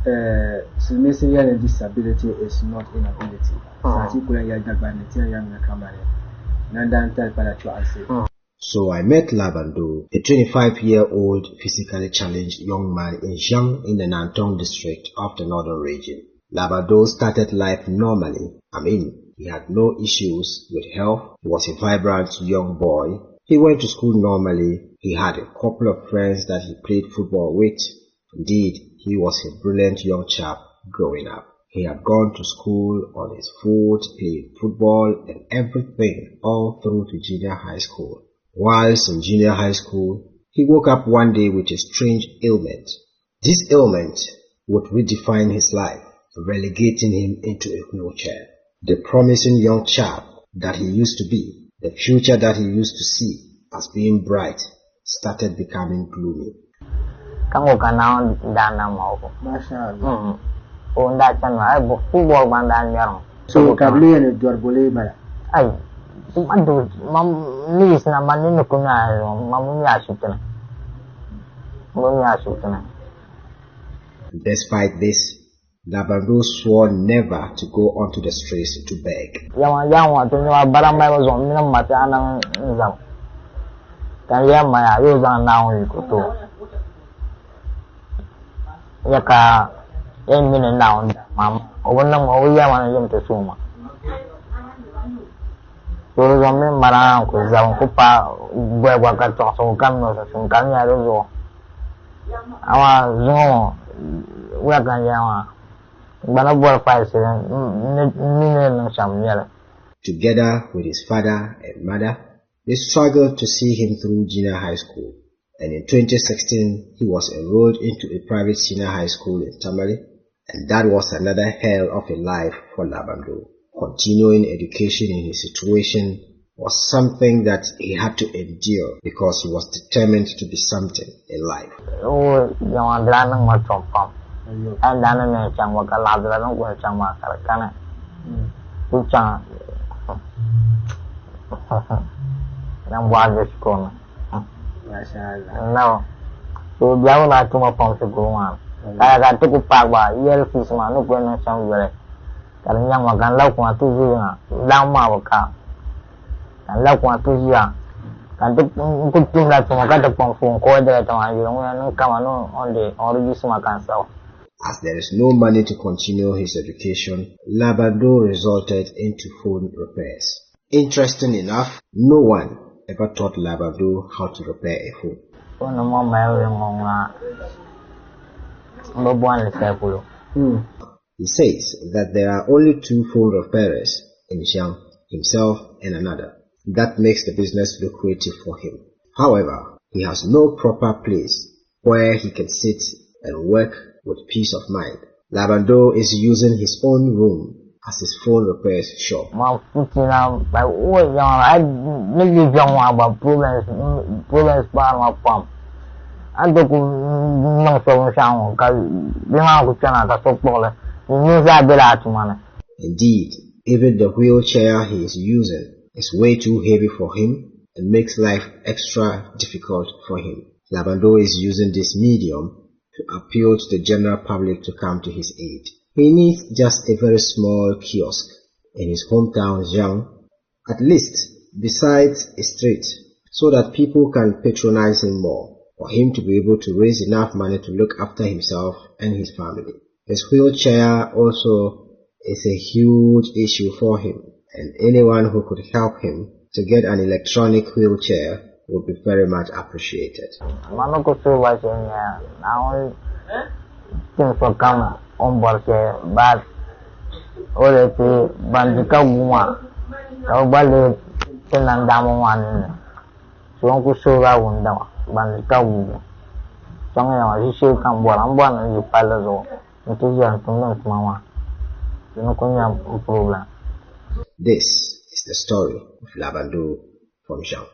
Severe disability is not inability. So I met Labandoo, a 25-year-old physically challenged young man in Jiang in the Nantong district of the northern region. Labandoo started life normally. He had no issues with health. He was a vibrant young boy. He went to school normally. He had a couple of friends that he played football with. Indeed, he was a brilliant young chap growing up. He had gone to school on his foot, played football and everything all through to junior high school. Whilst in junior high school, he woke up one day with a strange ailment. This ailment would redefine his life, relegating him into a wheelchair. The promising young chap that he used to be, the future that he used to see as being bright, started becoming gloomy. So kabli and Jorbole by Despite this, Labandoo swore never to go onto the streets to beg. Together with his father and mother, they struggled to see him through junior high school. And in 2016, he was enrolled into a private senior high school in Tamale, and that was another hell of a life for Labandoo. Continuing education in his situation was something that he had to endure because he was determined to be something in life. As there is no money to continue his education, Labandoo resorted into phone repairs. Interesting enough, no one ever taught Labandoo how to repair a phone. He says that there are only 2 phone repairers in Jiang, himself and another. That makes the business lucrative for him. However, he has no proper place where he can sit and work with peace of mind. Labandoo is using his own room as his phone repairs shop. Indeed, even the wheelchair he is using is way too heavy for him and makes life extra difficult for him. Labandoo is using this medium to appeal to the general public to come to his aid. He needs just a very small kiosk in his hometown Jiang, at least besides a street, so that people can patronize him more, for him to be able to raise enough money to look after himself and his family. His wheelchair also is a huge issue for him, and anyone who could help him to get an electronic wheelchair would be very much appreciated. This is the story of Labandoo from Jiang.